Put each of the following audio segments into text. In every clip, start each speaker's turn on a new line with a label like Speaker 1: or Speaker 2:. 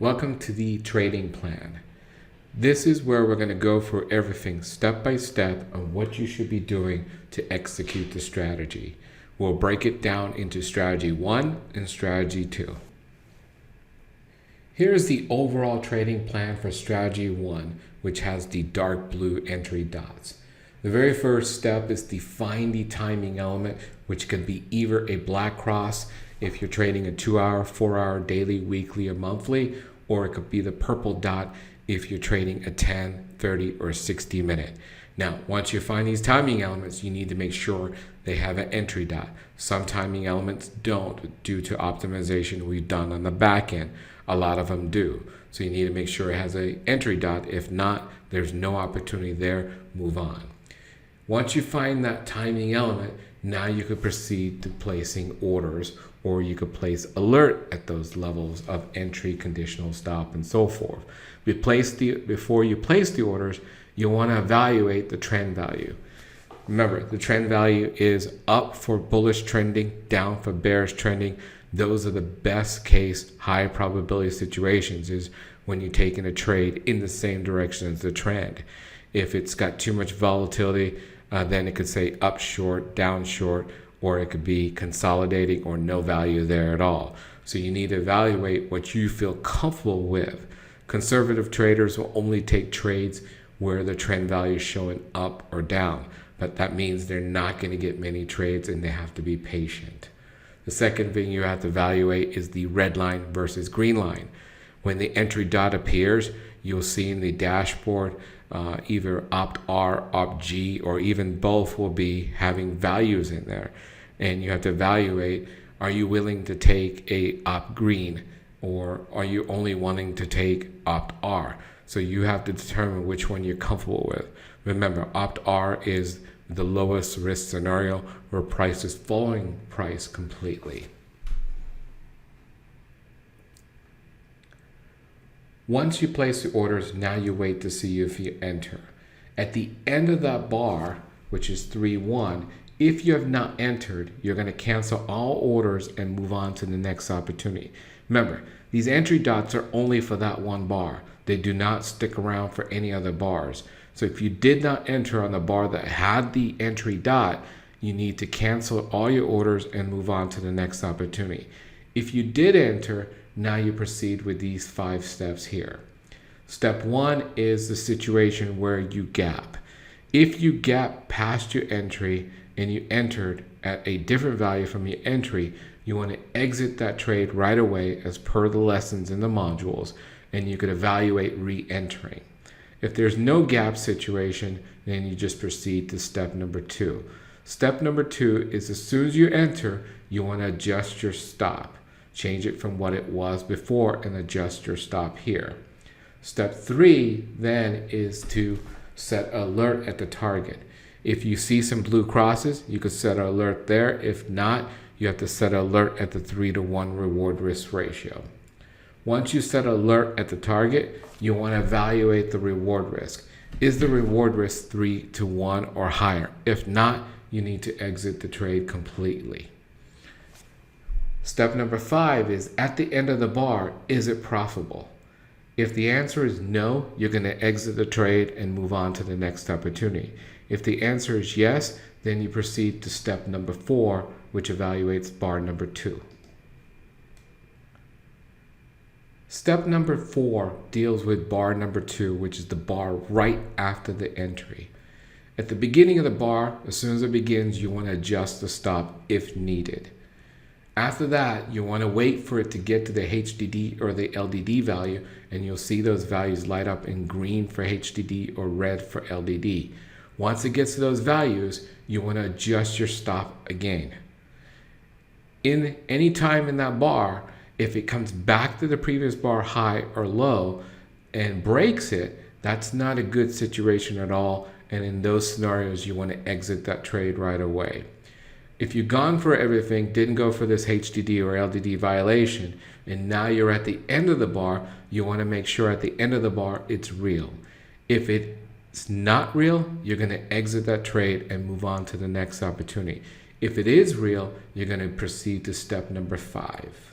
Speaker 1: Welcome to the trading plan. This is where we're going to go through everything step by step on what you should be doing to execute the strategy. We'll break it down into strategy 1 and strategy 2. Here's the overall trading plan for strategy 1, which has the dark blue entry dots. The very first step is define the timing element, which can be either a black cross if you're trading a 2-hour, 4-hour, daily, weekly, or monthly, or it could be the purple dot if you're trading a 10, 30, or 60 minute. Now, once you find these timing elements, you need to make sure they have an entry dot. Some timing elements don't due to optimization we've done on the back end. A lot of them do. So you need to make sure it has an entry dot. If not, there's no opportunity there. Move on. Once you find that timing element, now you could proceed to placing orders, or you could place alert at those levels of entry, conditional stop, and so forth. Before you place the orders, you want to evaluate the trend value. Remember, the trend value is up for bullish trending, down for bearish trending. Those are the best case, high probability situations is when you're taking a trade in the same direction as the trend. If it's got too much volatility, then it could say up short, down short, or it could be consolidating or no value there at all. So you need to evaluate what you feel comfortable with. Conservative traders will only take trades where the trend value is showing up or down, but that means they're not going to get many trades and they have to be patient. The second thing you have to evaluate is the red line versus green line. When the entry dot appears, you'll see in the dashboard either opt-R, opt-G, or even both will be having values in there. And you have to evaluate, are you willing to take a opt-green, or are you only wanting to take opt-R? So you have to determine which one you're comfortable with. Remember, opt-R is the lowest risk scenario where price is following price completely. Once you place the orders, now you wait to see if you enter. At the end of that bar, which is 3-1, if you have not entered, you're going to cancel all orders and move on to the next opportunity. Remember, these entry dots are only for that one bar. They do not stick around for any other bars. So if you did not enter on the bar that had the entry dot, you need to cancel all your orders and move on to the next opportunity. If you did enter, now you proceed with these 5 steps here. Step 1 is the situation where you gap. If you gap past your entry and you entered at a different value from your entry, you want to exit that trade right away as per the lessons in the modules, and you could evaluate re-entering. If there's no gap situation, then you just proceed to step number 2. Step number 2 is as soon as you enter, you want to adjust your stop. Change it from what it was before and adjust your stop here. Step 3 then is to set alert at the target. If you see some blue crosses, you could set an alert there. If not, you have to set an alert at the 3-to-1 reward risk ratio. Once you set alert at the target, you want to evaluate the reward risk. Is the reward risk 3-to-1 or higher? If not, you need to exit the trade completely. Step number 5 is at the end of the bar, is it profitable? If the answer is no, you're going to exit the trade and move on to the next opportunity. If the answer is yes, then you proceed to step number 4, which evaluates bar number 2. Step number 4 deals with bar number 2, which is the bar right after the entry. At the beginning of the bar, as soon as it begins, you want to adjust the stop if needed. After that, you want to wait for it to get to the HDD or the LDD value, and you'll see those values light up in green for HDD or red for LDD. Once it gets to those values, you want to adjust your stop again. In any time in that bar, if it comes back to the previous bar high or low and breaks it, that's not a good situation at all. And in those scenarios, you want to exit that trade right away. If you've gone for everything, didn't go for this HDD or LDD violation, and now you're at the end of the bar, you want to make sure at the end of the bar it's real. If it's not real, you're going to exit that trade and move on to the next opportunity. If it is real, you're going to proceed to step number 5.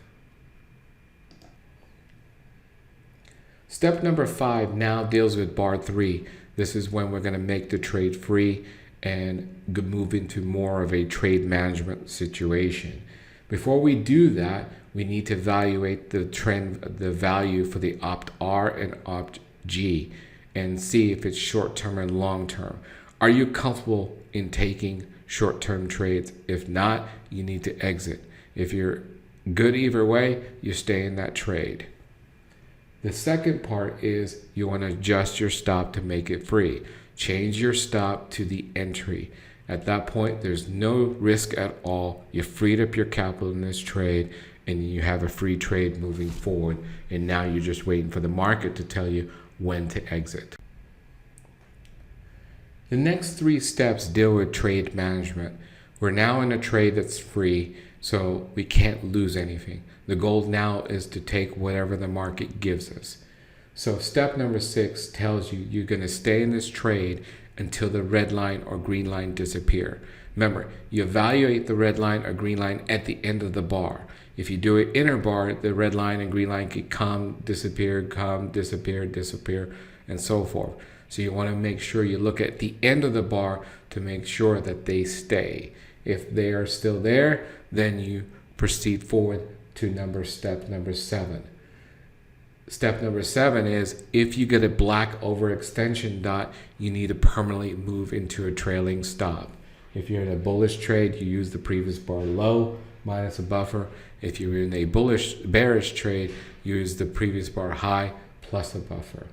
Speaker 1: Step number 5 now deals with bar 3. This is when we're going to make the trade free and move into more of a trade management situation. Before we do that, we need to evaluate the value for the opt R and opt G and see if it's short-term and long-term. Are you comfortable in taking short-term trades? If not, you need to exit. If you're good either way, you stay in that trade. The second part is you want to adjust your stop to make it free. Change your stop to the entry. At that point, there's no risk at all. You freed up your capital in this trade and you have a free trade moving forward. And now you're just waiting for the market to tell you when to exit. The next 3 steps deal with trade management. We're now in a trade that's free, so we can't lose anything. The goal now is to take whatever the market gives us. So step number 6 tells you you're going to stay in this trade until the red line or green line disappear. Remember, you evaluate the red line or green line at the end of the bar. If you do an inner bar, the red line and green line could come, disappear, disappear, and so forth. So you want to make sure you look at the end of the bar to make sure that they stay. If they are still there, then you proceed forward to step number 7. Step number 7 is if you get a black overextension dot, you need to permanently move into a trailing stop. If you're in a bullish trade, you use the previous bar low minus a buffer. If you're in a bearish trade, you use the previous bar high plus a buffer.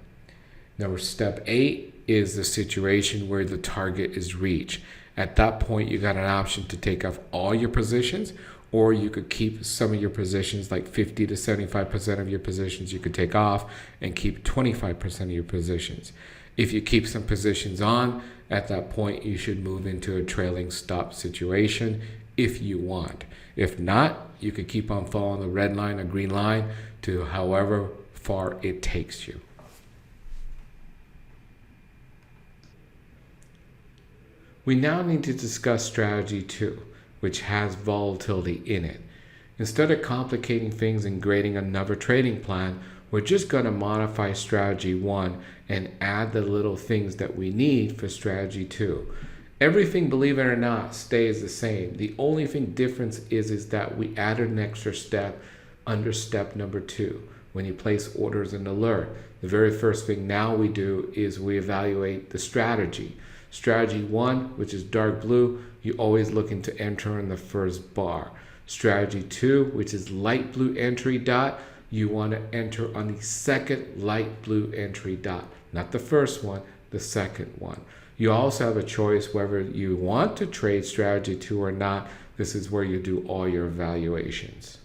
Speaker 1: Now, step 8 is the situation where the target is reached. At that point, you got an option to take off all your positions, or you could keep some of your positions, like 50 to 75% of your positions you could take off and keep 25% of your positions. If you keep some positions on, at that point, you should move into a trailing stop situation if you want. If not, you could keep on following the red line or green line to however far it takes you. We now need to discuss strategy 2, which has volatility in it. Instead of complicating things and creating another trading plan, we're just going to modify strategy 1 and add the little things that we need for strategy 2. Everything, believe it or not, stays the same. The only thing difference is that we added an extra step under step number 2. When you place orders in alert, the very first thing now we do is we evaluate the strategy. Strategy 1, which is dark blue, you always looking to enter in the first bar. Strategy 2, which is light blue entry dot, you want to enter on the second light blue entry dot. Not the first one, the second one. You also have a choice whether you want to trade strategy 2 or not. This is where you do all your evaluations.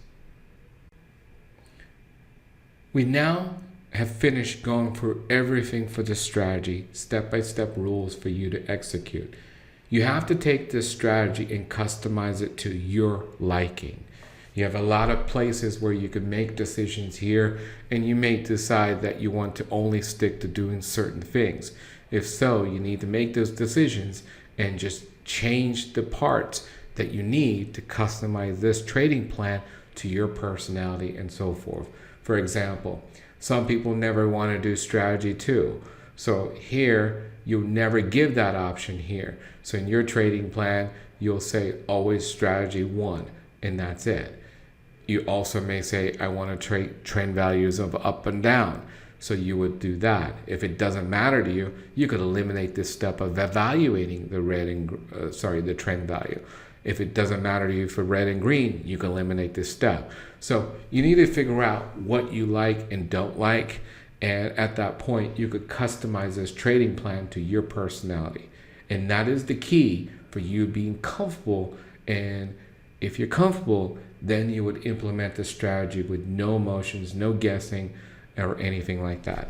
Speaker 1: We now have finished going through everything for the strategy, step-by-step rules for you to execute. You have to take this strategy and customize it to your liking. You have a lot of places where you can make decisions here, and you may decide that you want to only stick to doing certain things. If so, you need to make those decisions and just change the parts that you need to customize this trading plan to your personality and so forth. For example, some people never want to do strategy 2. So here, you'll never give that option here. So in your trading plan, you'll say always strategy 1, and that's it. You also may say, I want to trade trend values of up and down. So you would do that. If it doesn't matter to you, you could eliminate this step of evaluating the the trend value. If it doesn't matter to you for red and green, you can eliminate this step. So you need to figure out what you like and don't like. And at that point, you could customize this trading plan to your personality. And that is the key for you being comfortable. And if you're comfortable, then you would implement the strategy with no emotions, no guessing, or anything like that.